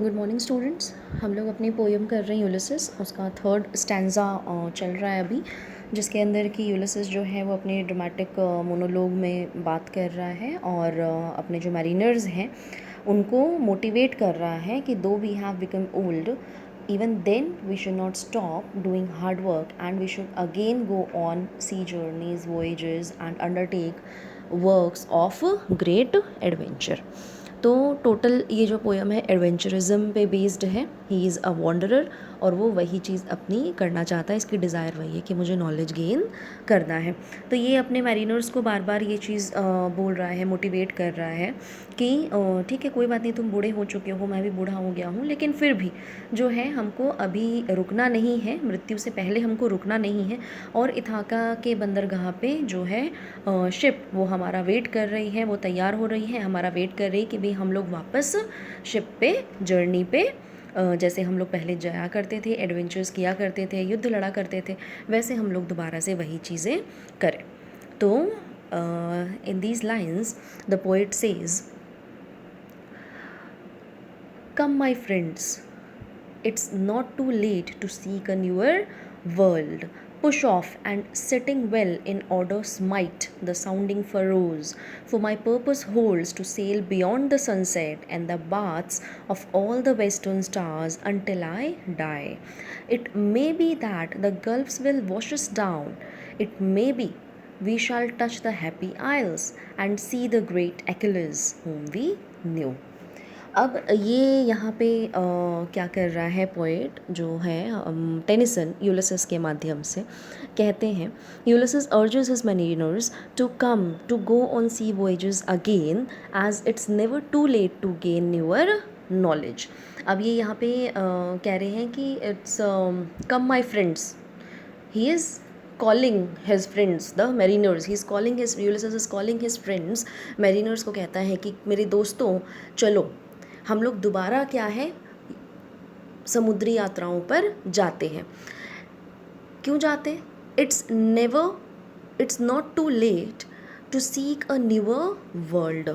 Good morning students. हम लोग अपनी पोएम कर रहे हैं यूलिसिस, उसका थर्ड स्टैंजा चल रहा है अभी, जिसके अंदर कि यूलिसिस जो है वो अपने ड्रामेटिक मोनोलॉग में बात कर रहा है और अपने जो मैरिनर्स हैं उनको मोटिवेट कर रहा है कि दो we have become old, even then we should not stop doing hard work and we should again go on sea journeys, voyages and undertake works of great adventure। तो टोटल ये जो पोएम है adventurism पे based है। He is a wanderer और वो वही चीज़ अपनी करना चाहता है, इसकी डिज़ायर वही है कि मुझे नॉलेज गेन करना है। तो ये अपने मैरिनर्स को बार बार ये चीज़ बोल रहा है, मोटिवेट कर रहा है कि ठीक है, कोई बात नहीं, तुम बूढ़े हो चुके हो, मैं भी बूढ़ा हो गया हूँ, लेकिन फिर भी जो है हमको अभी रुकना नहीं है, मृत्यु से पहले हमको रुकना नहीं है। और इथाका के बंदरगाह पे जो है शिप वो हमारा वेट कर रही है, वो तैयार हो रही है, हमारा वेट कर रही है कि भाई हम लोग वापस शिप पे, जर्नी पे जैसे हम लोग पहले जाया करते थे, एडवेंचर्स किया करते थे, युद्ध लड़ा करते थे, वैसे हम लोग दोबारा से वही चीज़ें करें। तो in these lines the poet says, come my friends, it's not too late to seek a newer world. Push off and sitting well in order smite the sounding furrows, for my purpose holds to sail beyond the sunset and the baths of all the western stars until I die. It may be that the gulfs will wash us down. It may be we shall touch the happy isles and see the great Achilles whom we knew। अब ये यहाँ पे क्या कर रहा है poet जो है टेनिसन, यूलिसिस के माध्यम से कहते हैं, Ulysses urges his mariners to come to go on sea voyages again as it's never too late to gain newer knowledge. अब ये यहाँ पे कह रहे हैं कि it's come my friends, he is calling his friends the mariners, he is calling his, Ulysses is calling his friends, mariners को कहता है कि मेरे दोस्तों चलो हम लोग दोबारा क्या है समुद्री यात्राओं पर जाते हैं। क्यों जाते? It's not too late to seek a newer world.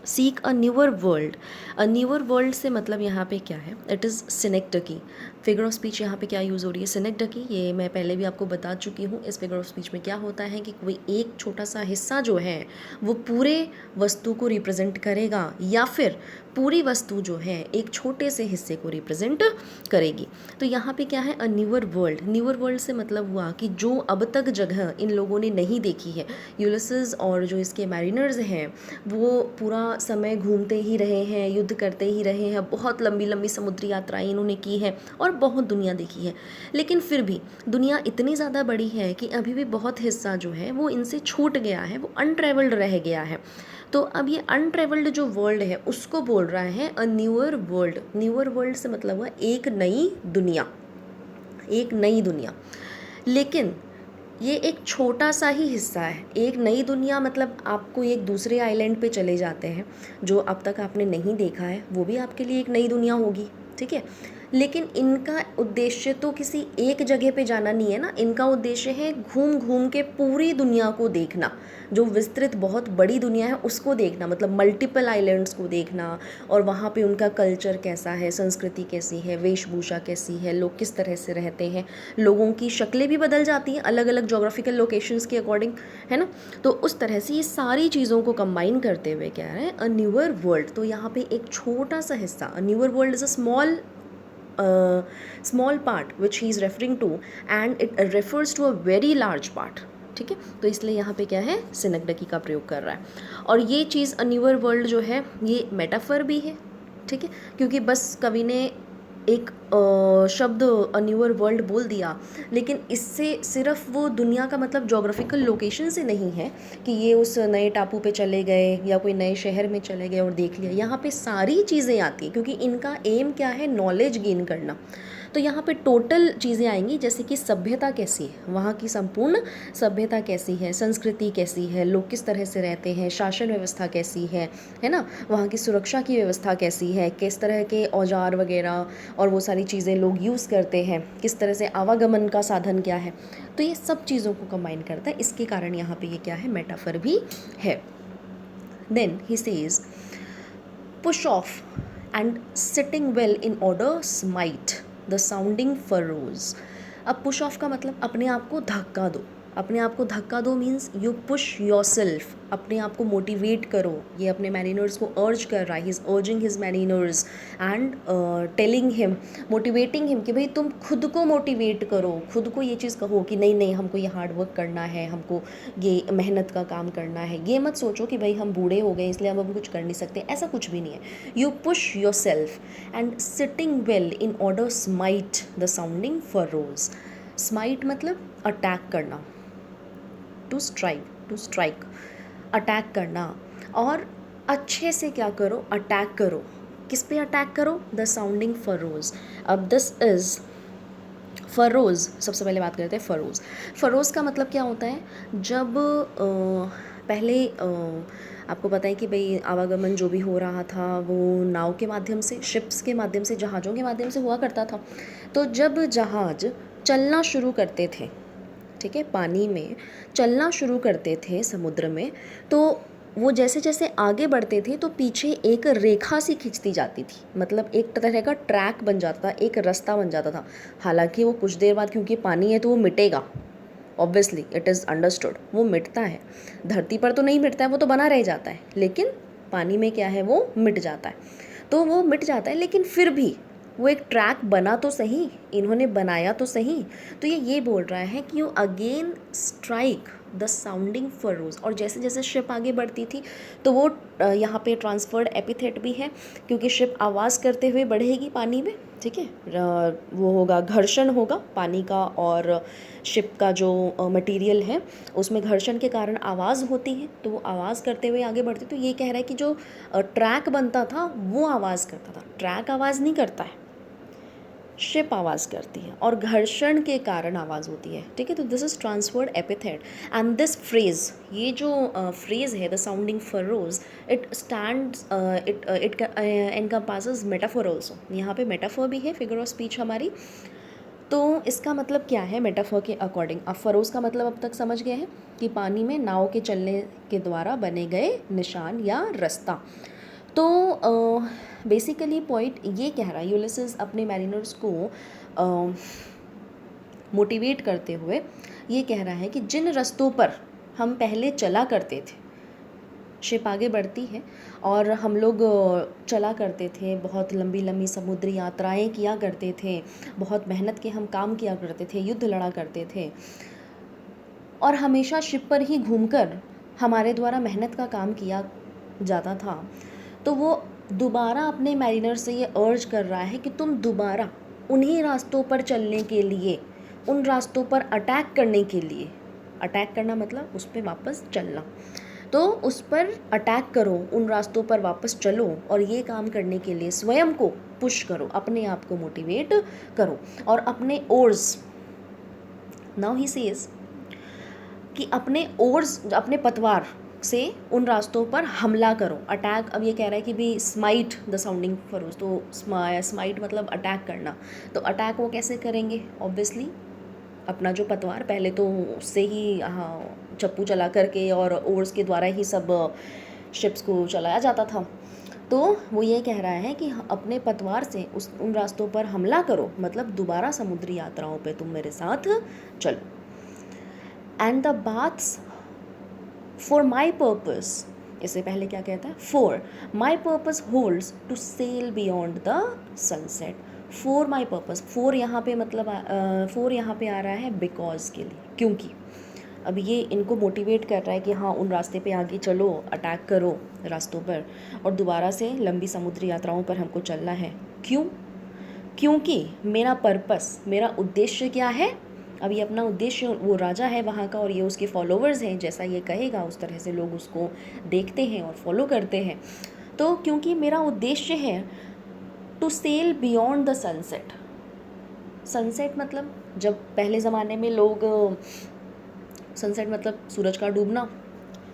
Seek a newer world, a newer world से मतलब यहाँ पे क्या है, it is synecdoche. Figure of speech यहाँ पे क्या यूज़ हो रही है, सिनेक्टकी। ये मैं पहले भी आपको बता चुकी हूँ। इस फिगर ऑफ स्पीच में क्या होता है कि कोई एक छोटा सा हिस्सा जो है वो पूरे वस्तु को रिप्रेजेंट करेगा या फिर पूरी वस्तु जो है एक छोटे से हिस्से को रिप्रेजेंट करेगी। तो यहाँ पे क्या है, अ न्यूअर वर्ल्ड। न्यूअर वर्ल्ड से मतलब हुआ कि जो अब तक जगह इन लोगों ने नहीं देखी है। यूलिसिस और जो इसके मैरिनर्स हैं वो पूरा समय घूमते ही रहे हैं, युद्ध करते ही रहे हैं, बहुत लंबी लंबी समुद्री यात्राएं इन्होंने की है और बहुत दुनिया देखी है, लेकिन फिर भी दुनिया इतनी ज़्यादा बड़ी है कि अभी भी बहुत हिस्सा जो है वो इनसे छूट गया है, वो अनट्रेवल्ड रह गया है। तो अब ये अनट्रेवल्ड जो वर्ल्ड है उसको बोल रहा है अ न्यूअर वर्ल्ड। न्यूअर वर्ल्ड से मतलब हुआ एक नई दुनिया, एक नई दुनिया। लेकिन ये एक छोटा सा ही हिस्सा है। एक नई दुनिया मतलब आपको एक दूसरे आइलैंड पे चले जाते हैं जो अब तक आपने नहीं देखा है, वो भी आपके लिए एक नई दुनिया होगी, ठीक है। लेकिन इनका उद्देश्य तो किसी एक जगह पे जाना नहीं है ना, इनका उद्देश्य है घूम घूम के पूरी दुनिया को देखना, जो विस्तृत बहुत बड़ी दुनिया है उसको देखना, मतलब मल्टीपल आइलैंड्स को देखना, और वहाँ पे उनका कल्चर कैसा है, संस्कृति कैसी है, वेशभूषा कैसी है, लोग किस तरह से रहते हैं, लोगों की शक्लें भी बदल जाती हैं अलग अलग जोग्राफिकल लोकेशंस के अकॉर्डिंग, है ना। तो उस तरह से ये सारी चीज़ों को कंबाइन करते हुए क्या है, अ न्यूअर वर्ल्ड। तो यहाँ पे एक छोटा सा हिस्सा, a newer world is a small part which he is referring to and it refers to a very large part, ठीक है। तो इसलिए यहाँ पे क्या है, सिनेक्डकी का प्रयोग कर रहा है। और ये चीज़ अ न्यूअर वर्ल्ड जो है ये मेटाफर भी है, ठीक है, क्योंकि बस कवि ने एक शब्द अ न्यूअर वर्ल्ड बोल दिया, लेकिन इससे सिर्फ वो दुनिया का मतलब जोग्राफिकल लोकेशन से नहीं है कि ये उस नए टापू पे चले गए या कोई नए शहर में चले गए और देख लिया। यहाँ पे सारी चीज़ें आती हैं क्योंकि इनका एम क्या है, नॉलेज गेन करना। तो यहाँ पे टोटल चीज़ें आएंगी, जैसे कि सभ्यता कैसी है, वहाँ की संपूर्ण सभ्यता कैसी है, संस्कृति कैसी है, लोग किस तरह से रहते हैं, शासन व्यवस्था कैसी है ना, वहाँ की सुरक्षा की व्यवस्था कैसी है, किस तरह के औजार वगैरह और वो सारी चीज़ें लोग यूज़ करते हैं, किस तरह से आवागमन का साधन क्या है। तो ये सब चीज़ों को कंबाइन करता है, इसके कारण यहाँ पे ये क्या है, मेटाफर भी है। Then he says, push off and sitting well in order smite the sounding furrows. अब पुश ऑफ का मतलब अपने आप को धक्का दो। अपने आप को धक्का दो means you push your self, अपने आप को मोटिवेट करो। ये अपने मैरिनर्स को अर्ज कर रहा है, he is urging his mariners and telling him, motivating him कि भाई तुम खुद को मोटिवेट करो, खुद को ये चीज़ कहो कि नहीं नहीं हमको ये हार्ड वर्क करना है, हमको ये मेहनत का काम करना है। ये मत सोचो कि भाई हम बूढ़े हो गए इसलिए हम अब कुछ कर नहीं सकते, ऐसा कुछ भी नहीं है। You push your self and sitting well in order smite the sounding furrows. Smite मतलब अटैक करना, टू स्ट्राइक, अटैक करना। और अच्छे से क्या करो, अटैक करो। किस पे अटैक करो? The sounding furrows. अब दिस इज़ फरोज। सबसे पहले बात करते हैं फरोज। फरोज का मतलब क्या होता है? जब पहले आपको पता है कि भाई आवागमन जो भी हो रहा था वो नाव के माध्यम से, शिप्स के माध्यम से, जहाज़ों के माध्यम से हुआ करता था। तो जब जहाज़ चलना शुरू करते थे, ठीक है, पानी में चलना शुरू करते थे समुद्र में, तो वो जैसे जैसे आगे बढ़ते थे तो पीछे एक रेखा सी खींचती जाती थी, मतलब एक तरह का ट्रैक बन जाता था, एक रास्ता बन जाता था। हालांकि वो कुछ देर बाद, क्योंकि पानी है तो वो मिटेगा, ऑब्वियसली इट इज़ अंडरस्टूड, वो मिटता है। धरती पर तो नहीं मिटता है, वो तो बना रह जाता है, लेकिन पानी में क्या है, वो मिट जाता है। तो वो मिट जाता है, लेकिन फिर भी वो एक ट्रैक बना तो सही, इन्होंने बनाया तो सही। तो ये बोल रहा है कि you again strike the sounding furrows. और जैसे जैसे शिप आगे बढ़ती थी तो वो यहाँ पे ट्रांसफर्ड एपिथेट भी है, क्योंकि शिप आवाज़ करते हुए बढ़ेगी पानी में, ठीक है। वो होगा, घर्षण होगा पानी का और शिप का जो मटेरियल है उसमें घर्षण के कारण आवाज़ होती है, तो वो आवाज़ करते हुए आगे बढ़ती। तो ये कह रहा है कि जो ट्रैक बनता था वो आवाज़ करता था, ट्रैक आवाज़ नहीं करता है, शिप आवाज़ करती है और घर्षण के कारण आवाज़ होती है, ठीक है। तो this is transferred epithet and this phrase, ये जो फ्रेज है the sounding furrows, it stands it encompasses metaphor also. यहाँ पे मेटाफोर भी है, फिगर ऑफ स्पीच हमारी। तो इसका मतलब क्या है मेटाफोर के अकॉर्डिंग? अब फरोज का मतलब अब तक समझ गए हैं कि पानी में नाव के चलने के द्वारा बने गए निशान या रास्ता। तो बेसिकली पॉइंट ये कह रहा है, यूलिसिस अपने मैरिनर्स को मोटिवेट करते हुए ये कह रहा है कि जिन रास्तों पर हम पहले चला करते थे, शिप आगे बढ़ती है और हम लोग चला करते थे, बहुत लंबी लंबी समुद्री यात्राएं किया करते थे, बहुत मेहनत के हम काम किया करते थे, युद्ध लड़ा करते थे, और हमेशा शिप पर ही घूमकर हमारे द्वारा मेहनत का काम किया जाता था। तो वो दोबारा अपने मैरिनर से ये अर्ज कर रहा है कि तुम दोबारा उन्हीं रास्तों पर चलने के लिए, उन रास्तों पर अटैक करने के लिए, अटैक करना मतलब उस पर वापस चलना, तो उस पर अटैक करो, उन रास्तों पर वापस चलो और ये काम करने के लिए स्वयं को पुश करो, अपने आप को मोटिवेट करो और अपने ओर्स, नाउ ही सेज कि अपने ओर्स, अपने पतवार से उन रास्तों पर हमला करो, अटैक। अब ये कह रहा है कि भी स्माइट द साउंडिंग फरोज, तो स्माइट मतलब अटैक करना। तो अटैक वो कैसे करेंगे? ऑब्वियसली अपना जो पतवार, पहले तो उससे ही चप्पू चला करके और ओर्स के द्वारा ही सब शिप्स को चलाया जाता था। तो वो ये कह रहा है कि अपने पतवार से उन रास्तों पर हमला करो, मतलब दोबारा समुद्री यात्राओं पे तुम मेरे साथ चलो। And the baths for my purpose, इससे पहले क्या कहता है? For my purpose holds to sail beyond the sunset. For my purpose, for यहाँ पे मतलब फॉर यहाँ पे आ रहा है बिकॉज के लिए, क्योंकि। अब ये इनको मोटिवेट कर रहा है कि हाँ उन रास्ते पे आगे चलो, अटैक करो रास्तों पर और दोबारा से लंबी समुद्री यात्राओं पर हमको चलना है। क्यों? क्योंकि मेरा पर्पस, मेरा उद्देश्य क्या है? अब ये अपना उद्देश्य, वो राजा है वहाँ का और ये उसके फॉलोवर्स हैं, जैसा ये कहेगा उस तरह से लोग उसको देखते हैं और फॉलो करते हैं। तो क्योंकि मेरा उद्देश्य है to sail beyond the sunset. Sunset मतलब जब पहले ज़माने में लोग, सनसेट मतलब सूरज का डूबना,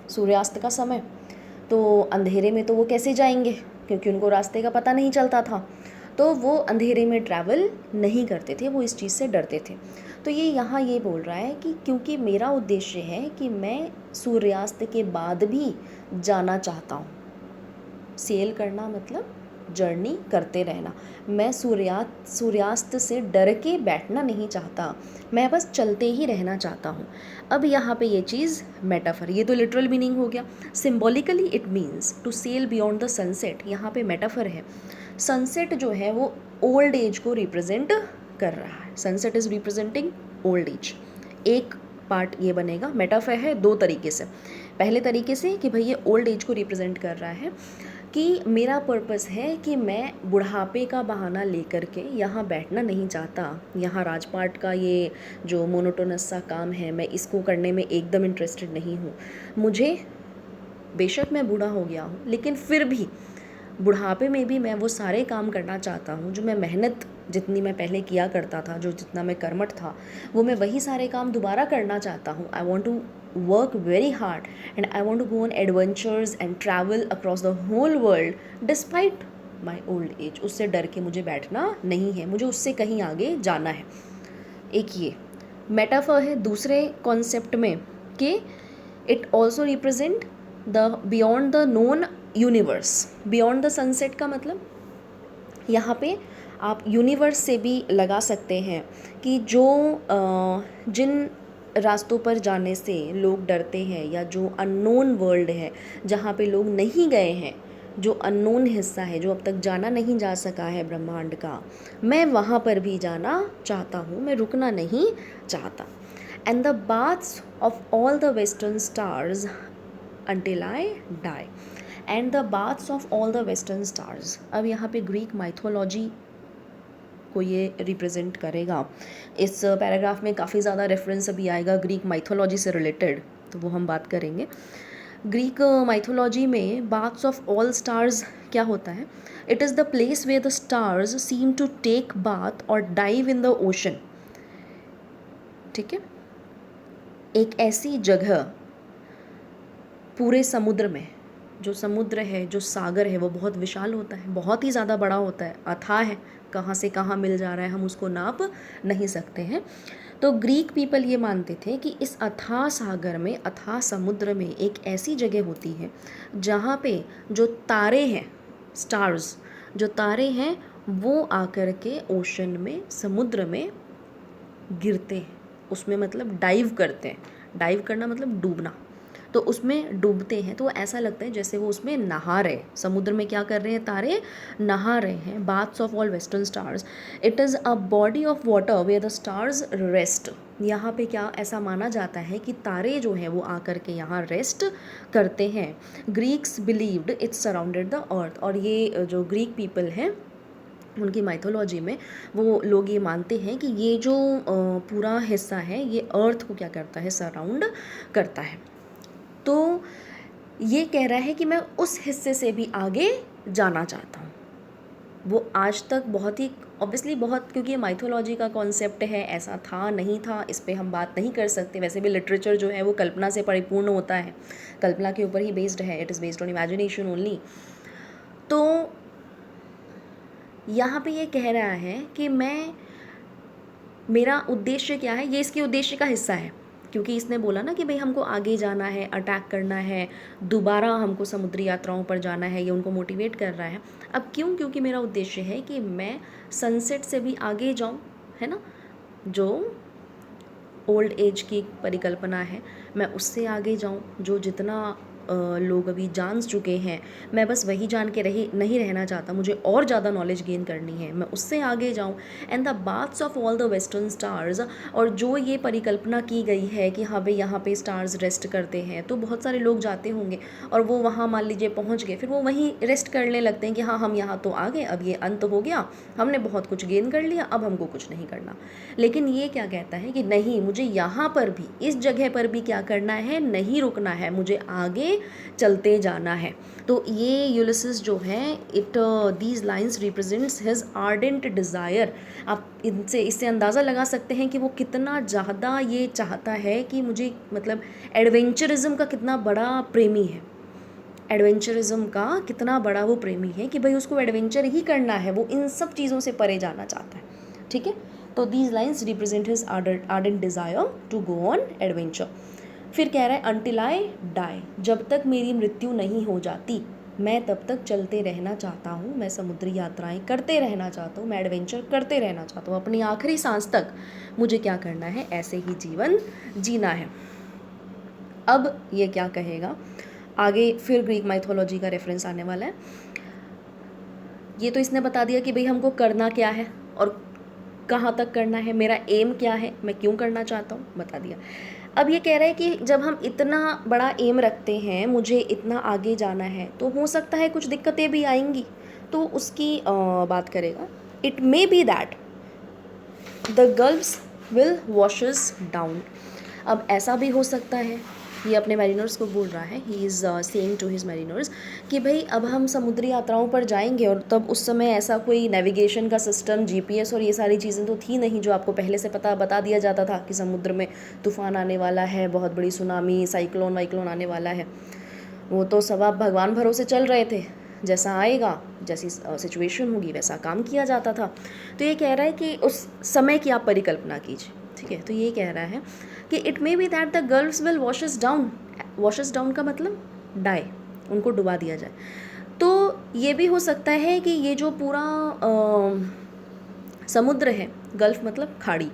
सूर्यास्त का समय, तो अंधेरे में तो वो कैसे जाएंगे, क्योंकि उनको रास्ते का पता नहीं चलता था, तो वो अंधेरे में ट्रैवल नहीं करते थे, वो इस चीज़ से डरते थे। तो ये यहाँ ये बोल रहा है कि क्योंकि मेरा उद्देश्य है कि मैं सूर्यास्त के बाद भी जाना चाहता हूँ। सेल करना मतलब जर्नी करते रहना। मैं सूर्यास्त से डर के बैठना नहीं चाहता, मैं बस चलते ही रहना चाहता हूँ। अब यहाँ पे ये चीज़ मेटाफर, ये तो लिटरल मीनिंग हो गया। Symbolically it means to sail beyond the sunset, यहाँ पे मेटाफर है। सनसेट जो है वो ओल्ड एज को रिप्रेजेंट कर रहा है। Sunset is representing old age. एक पार्ट ये बनेगा, मेटाफर है दो तरीके से। पहले तरीके से कि भाई ये ओल्ड एज को रिप्रेजेंट कर रहा है कि मेरा पर्पस है कि मैं बुढ़ापे का बहाना लेकर के यहाँ बैठना नहीं चाहता, यहाँ राजपाट का ये जो मोनोटोनस सा काम है मैं इसको करने में एकदम इंटरेस्टेड नहीं हूँ। मुझे, बेशक मैं बूढ़ा हो गया हूँ लेकिन फिर भी बुढ़ापे में भी मैं वो सारे काम करना चाहता हूँ जो मैं मेहनत जितनी मैं पहले किया करता था, जो जितना मैं कर्मठ था, वो मैं वही सारे काम दोबारा करना चाहता हूँ। I want to work very hard and I want to go on adventures and travel across the whole world despite my old age. उससे डर के मुझे बैठना नहीं है, मुझे उससे कहीं आगे जाना है। एक ये मेटाफर है दूसरे कॉन्सेप्ट में कि it also represent the beyond the known universe. Beyond the sunset का मतलब यहाँ पे आप यूनिवर्स से भी लगा सकते हैं कि जो जिन रास्तों पर जाने से लोग डरते हैं या जो अननोन वर्ल्ड है जहाँ पे लोग नहीं गए हैं, जो अननोन हिस्सा है जो अब तक जाना नहीं जा सका है ब्रह्मांड का, मैं वहाँ पर भी जाना चाहता हूँ, मैं रुकना नहीं चाहता। And the baths of all the western stars until I die and the baths of all the western stars। अब यहाँ पे ग्रीक माइथोलॉजी को ये रिप्रेजेंट करेगा। इस पैराग्राफ में काफ़ी ज़्यादा रेफरेंस अभी आएगा ग्रीक माइथोलॉजी से रिलेटेड, तो वो हम बात करेंगे। ग्रीक माइथोलॉजी में बाथ्स ऑफ ऑल स्टार्स क्या होता है? It is the place where the stars seem to take bath और डाइव इन द ओशन। ठीक है, एक ऐसी जगह पूरे समुद्र में, जो समुद्र है, जो सागर है, वो बहुत विशाल होता है, बहुत ही ज़्यादा बड़ा होता है, अथाह है, कहाँ से कहाँ मिल जा रहा है हम उसको नाप नहीं सकते हैं। तो ग्रीक पीपल ये मानते थे कि इस अथाह सागर में, अथाह समुद्र में एक ऐसी जगह होती है जहाँ पे जो तारे हैं, स्टार्स, जो तारे हैं वो आकर के ओशन में, समुद्र में गिरते हैं, उसमें मतलब डाइव करते हैं। डाइव करना मतलब डूबना, तो उसमें डूबते हैं तो ऐसा लगता है जैसे वो उसमें नहा रहे। समुद्र में क्या कर रहे हैं? तारे नहा रहे हैं। Baths of all western stars, it is a body of water where the stars rest. यहाँ पे क्या ऐसा माना जाता है कि तारे जो हैं वो आकर के यहाँ रेस्ट करते हैं। Greeks believed it's surrounded the earth, और ये जो ग्रीक पीपल हैं उनकी माइथोलॉजी में वो लोग ये मानते हैं कि ये जो पूरा हिस्सा है ये अर्थ को क्या करता है? सराउंड करता है। तो ये कह रहा है कि मैं उस हिस्से से भी आगे जाना चाहता हूँ। वो आज तक बहुत ही ऑब्वियसली बहुत, क्योंकि ये माइथोलॉजी का कॉन्सेप्ट है, ऐसा था नहीं था इस पे हम बात नहीं कर सकते। वैसे भी लिटरेचर जो है वो कल्पना से परिपूर्ण होता है, कल्पना के ऊपर ही बेस्ड है, it is based on imagination only. तो यहाँ पे ये कह रहा है कि मेरा उद्देश्य क्या है, ये इसके उद्देश्य का हिस्सा है, क्योंकि इसने बोला ना कि भाई हमको आगे जाना है, अटैक करना है, दोबारा हमको समुद्री यात्राओं पर जाना है, ये उनको मोटिवेट कर रहा है। अब क्यों? क्योंकि मेरा उद्देश्य है कि मैं सनसेट से भी आगे जाऊं, है ना, जो ओल्ड एज की परिकल्पना है, मैं उससे आगे जाऊं, जो जितना लोग अभी जान चुके हैं मैं बस वही जान के नहीं रहना चाहता, मुझे और ज़्यादा नॉलेज गेन करनी है, मैं उससे आगे जाऊं। And the baths of all the western stars, और जो ये परिकल्पना की गई है कि हाँ भाई यहाँ पे स्टार्स रेस्ट करते हैं, तो बहुत सारे लोग जाते होंगे और वो वहाँ मान लीजिए पहुँच गए, फिर वो वहीं रेस्ट करने लगते हैं कि हाँ हम यहाँ तो आ गए, अब ये अंत हो गया, हमने बहुत कुछ गेन कर लिया, अब हमको कुछ नहीं करना। लेकिन ये क्या कहता है कि नहीं, मुझे यहाँ पर भी, इस जगह पर भी क्या करना है? नहीं रुकना है, मुझे आगे चलते जाना है। तो ये यूलिसिस जो है, it these lines represents his ardent desire. आप इससे अंदाज़ा लगा सकते हैं कि वो कितना ज़्यादा ये चाहता है कि मुझे, मतलब एडवेंचरिज्म का कितना बड़ा प्रेमी है, एडवेंचरिज्म का कितना बड़ा वो प्रेमी है कि भाई उसको एडवेंचर ही करना है, वो इन सब चीज़ों से परे जाना चाहता है। ठीक है, तो these lines represent his ardent desire to go on adventure. फिर कह रहा है अनटिल आई डाई, जब तक मेरी मृत्यु नहीं हो जाती, मैं तब तक चलते रहना चाहता हूँ, मैं समुद्री यात्राएं करते रहना चाहता हूँ, मैं एडवेंचर करते रहना चाहता हूँ, अपनी आखिरी सांस तक मुझे क्या करना है, ऐसे ही जीवन जीना है। अब ये क्या कहेगा आगे, फिर ग्रीक माइथोलॉजी का रेफरेंस आने वाला है। ये तो इसने बता दिया कि भाई हमको करना क्या है और कहाँ तक करना है, मेरा एम क्या है, मैं क्यों करना चाहता हूँ, बता दिया। अब ये कह रहा है कि जब हम इतना बड़ा एम रखते हैं, मुझे इतना आगे जाना है, तो हो सकता है कुछ दिक्कतें भी आएंगी, तो उसकी बात करेगा। It may B that the gulfs will washes down. अब ऐसा भी हो सकता है, ये अपने मैरिनर्स को बोल रहा है, he is saying to his mariners कि भाई अब हम समुद्री यात्राओं पर जाएंगे, और तब उस समय ऐसा कोई नेविगेशन का सिस्टम, जीपीएस और ये सारी चीज़ें तो थी नहीं, जो आपको पहले से बता दिया जाता था कि समुद्र में तूफान आने वाला है, बहुत बड़ी सुनामी, साइक्लोन वाइक्लोन आने वाला है। वो तो सब आप भगवान भरोसे चल रहे थे, जैसा आएगा, जैसी सिचुएशन होगी वैसा काम किया जाता था। तो ये कह रहा है कि उस समय की आप परिकल्पना कीजिए, ठीक है। तो ये कह रहा है कि it may B that the girls will washes down. Washes down का मतलब डाई, उनको डुबा दिया जाए। तो ये भी हो सकता है कि ये जो पूरा समुद्र है, गल्फ मतलब खाड़ी,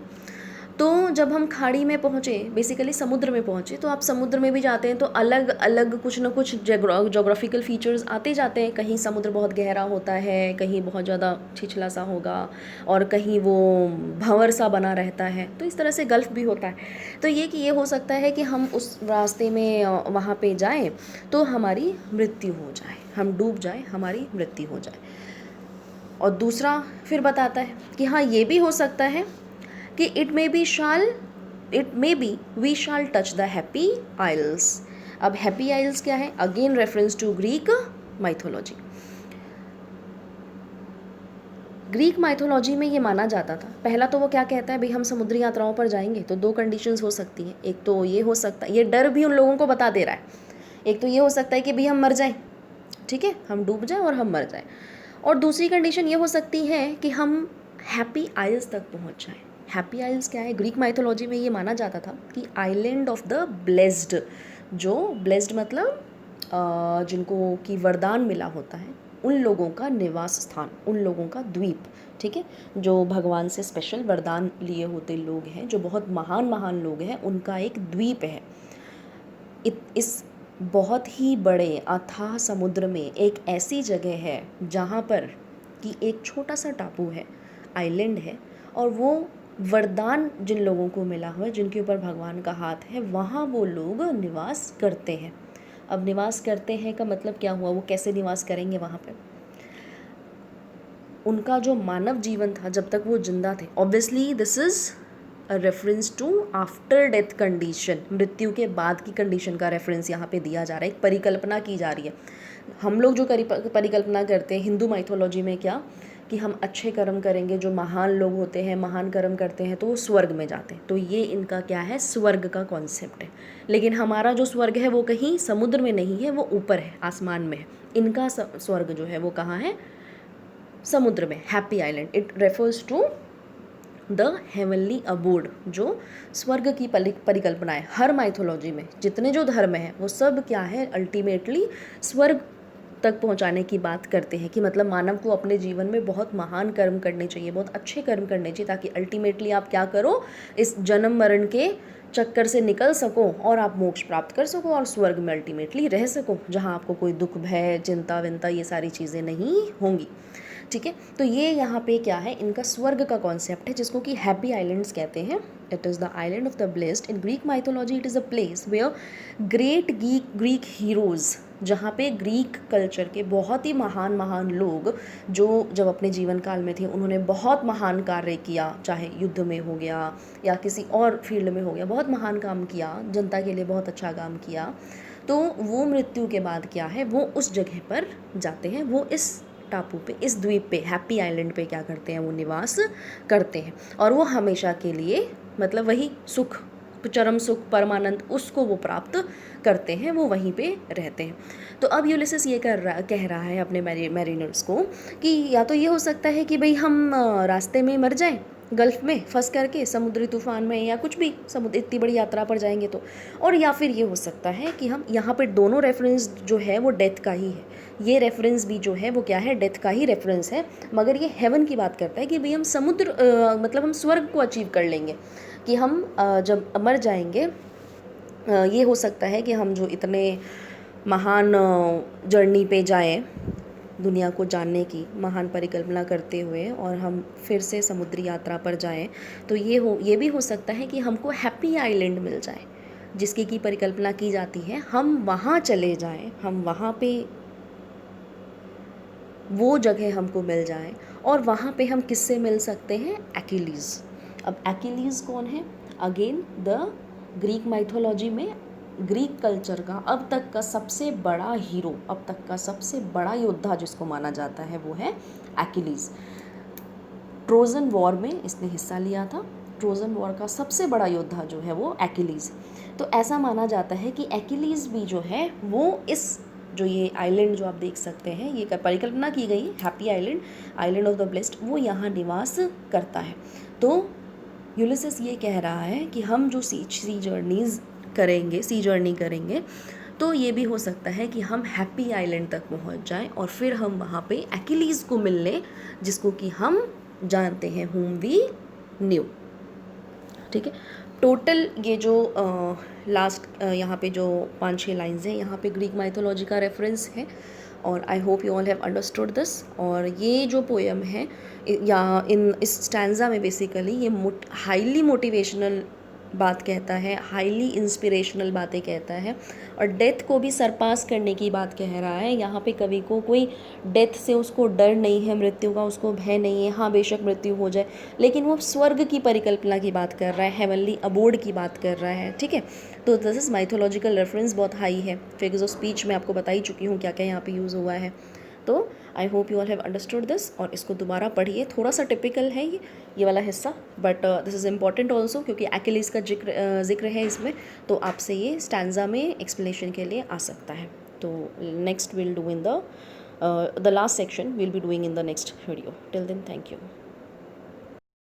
तो जब हम खाड़ी में पहुँचे, बेसिकली समुद्र में पहुँचे, तो आप समुद्र में भी जाते हैं तो अलग अलग कुछ ना कुछ जोग्राफिकल फीचर्स आते जाते हैं। कहीं समुद्र बहुत गहरा होता है, कहीं बहुत ज़्यादा छिछला सा होगा, और कहीं वो भंवर सा बना रहता है। तो इस तरह से गल्फ भी होता है। तो ये कि ये हो सकता है कि हम उस रास्ते में वहाँ पे जाएं तो हमारी मृत्यु हो जाए, हम डूब जाए, हमारी मृत्यु हो जाए। और दूसरा फिर बताता है कि हाँ, ये भी हो सकता है कि it may be we shall touch the happy isles. अब हैप्पी आइल्स क्या है, again reference to Greek mythology. Greek mythology में ये माना जाता था, पहला तो वो क्या कहता है, भाई हम समुद्री यात्राओं पर जाएंगे तो दो कंडीशंस हो सकती हैं। एक तो ये हो सकता है, ये डर भी उन लोगों को बता दे रहा है, एक तो ये हो सकता है कि भाई हम मर जाएं, ठीक है, हम डूब जाएं और हम मर जाएं। और दूसरी कंडीशन ये हो सकती है कि हम हैप्पी आइल्स तक पहुंच जाएं। हैप्पी आइल्स क्या है, ग्रीक माइथोलॉजी में ये माना जाता था कि आइलैंड ऑफ द ब्लेस्ड, जो ब्लेस्ड मतलब जिनको की वरदान मिला होता है, उन लोगों का निवास स्थान, उन लोगों का द्वीप, ठीक है, जो भगवान से स्पेशल वरदान लिए होते लोग हैं, जो बहुत महान महान लोग हैं, उनका एक द्वीप है। इस बहुत ही बड़े अथाह समुद्र में एक ऐसी जगह है जहाँ पर कि एक छोटा सा टापू है, आइलैंड है, और वो वरदान जिन लोगों को मिला हुआ है, जिनके ऊपर भगवान का हाथ है, वहाँ वो लोग निवास करते हैं। अब निवास करते हैं का मतलब क्या हुआ, वो कैसे निवास करेंगे वहाँ पे, उनका जो मानव जीवन था जब तक वो जिंदा थे, obviously this is a reference to after death condition, मृत्यु के बाद की कंडीशन का रेफरेंस यहाँ पे दिया जा रहा है, एक परिकल्पना की जा रही है। हम लोग जो परिकल्पना करते हैं हिंदू माइथोलॉजी में, क्या कि हम अच्छे कर्म करेंगे, जो महान लोग होते हैं महान कर्म करते हैं तो वो स्वर्ग में जाते हैं, तो ये इनका क्या है, स्वर्ग का कॉन्सेप्ट है। लेकिन हमारा जो स्वर्ग है वो कहीं समुद्र में नहीं है, वो ऊपर है, आसमान में है। इनका स्वर्ग जो है वो कहाँ है, समुद्र में, happy island. It refers to the heavenly abode, जो स्वर्ग की परिकल्पना है। हर माइथोलॉजी में जितने जो धर्म हैं वो सब क्या है, अल्टीमेटली स्वर्ग तक पहुंचाने की बात करते हैं, कि मतलब मानव को अपने जीवन में बहुत महान कर्म करने चाहिए, बहुत अच्छे कर्म करने चाहिए, ताकि अल्टीमेटली आप क्या करो, इस जन्म मरण के चक्कर से निकल सको और आप मोक्ष प्राप्त कर सको और स्वर्ग में अल्टीमेटली रह सको, जहाँ आपको कोई दुख भय चिंता विंता ये सारी चीज़ें नहीं होंगी, ठीक है। तो ये यहाँ पे क्या है, इनका स्वर्ग का कॉन्सेप्ट है, जिसको कि हैप्पी आइलैंड्स कहते हैं। It is the island of the blessed. In Greek mythology it is a place where great Greek heroes, जहाँ पे ग्रीक कल्चर के बहुत ही महान महान लोग, जो जब अपने जीवन काल में थे उन्होंने बहुत महान कार्य किया, चाहे युद्ध में हो गया या किसी और फील्ड में हो गया, बहुत महान काम किया, जनता के लिए बहुत अच्छा काम किया, तो वो मृत्यु के बाद क्या है, वो उस जगह पर जाते हैं, वो इस टापू पे, इस द्वीप पे, हैप्पी आइलैंड पे क्या करते हैं, वो निवास करते हैं, और वो हमेशा के लिए, मतलब वही सुख, चरम सुख, परमानंद, उसको वो प्राप्त करते हैं, वो वहीं पे रहते हैं। तो अब यूलिसिस ये कह रहा है अपने मैरिनर्स को कि या तो ये हो सकता है कि भाई हम रास्ते में मर जाएं, गल्फ में फंस करके समुद्री तूफान में, या कुछ भी समुद्र इतनी बड़ी यात्रा पर जाएंगे तो। और या फिर ये हो सकता है कि हम यहाँ पर दोनों रेफरेंस जो है वो डेथ का ही है, ये रेफरेंस भी जो है वो क्या है, डेथ का ही रेफरेंस है, मगर ये हेवन की बात करता है कि भाई हम समुद्र मतलब हम स्वर्ग को अचीव कर लेंगे, कि हम जब मर जाएंगे ये हो सकता है कि हम जो इतने महान जर्नी पे जाएं दुनिया को जानने की महान परिकल्पना करते हुए, और हम फिर से समुद्री यात्रा पर जाएं, तो ये भी हो सकता है कि हमको हैप्पी आइलैंड मिल जाए, जिसकी की परिकल्पना की जाती है, हम वहाँ चले जाएं, हम वहाँ पे वो जगह हमको मिल जाए, और वहाँ पे हम किससे मिल सकते हैं, एक्किलीज़। अब एक्किलीज़ कौन है, अगेन द ग्रीक माइथोलॉजी में ग्रीक कल्चर का अब तक का सबसे बड़ा हीरो, अब तक का सबसे बड़ा योद्धा जिसको माना जाता है वो है एक्किलीज़। ट्रोजन वॉर में इसने हिस्सा लिया था, ट्रोजन वॉर का सबसे बड़ा योद्धा जो है वो एक्किलीज़। तो ऐसा माना जाता है कि एक्किलीज़ भी जो है वो इस जो ये आइलैंड जो आप देख सकते हैं, ये परिकल्पना की गई happy island, island of the blessed, वो यहाँ निवास करता है। तो यूलिसिस ये कह रहा है कि हम जो सी जर्नी करेंगे तो ये भी हो सकता है कि हम हैप्पी आइलैंड तक पहुँच जाएं, और फिर हम वहाँ पे एक्किलीज़ को मिल लें, जिसको कि हम जानते हैं whom we knew। ठीक है, टोटल ये जो लास्ट यहाँ पे जो 5-6 लाइन्स हैं, यहाँ पे ग्रीक माइथोलॉजी का रेफरेंस है, और I hope you all have understood this. और ये जो पोएम है या इस स्टैंजा में बेसिकली ये हाईली मोटिवेशनल बात कहता है, हाईली इंस्पिरेशनल बातें कहता है, और डेथ को भी सरपास करने की बात कह रहा है। यहाँ पे कवि को कोई डेथ से उसको डर नहीं है, मृत्यु का उसको भय नहीं है, हाँ बेशक मृत्यु हो जाए, लेकिन वो स्वर्ग की परिकल्पना की बात कर रहा है, हेवनली अबोर्ड की बात कर रहा है। ठीक है, तो दिस इज़ माइथोलॉजिकल रेफरेंस बहुत हाई है। फिगर्स ऑफ स्पीच में आपको बता ही चुकी हूँ क्या क्या यहाँ पे यूज़ हुआ है। तो I hope you all have understood this, और इसको दोबारा पढ़िए, थोड़ा सा टिपिकल है ये वाला हिस्सा, but this is important also, क्योंकि एक्किलीज़ का जिक्र है इसमें, तो आपसे ये स्टैंजा में एक्सप्लेनेशन के लिए आ सकता है। तो next will do in the last section will be doing in the next video. Till then thank you.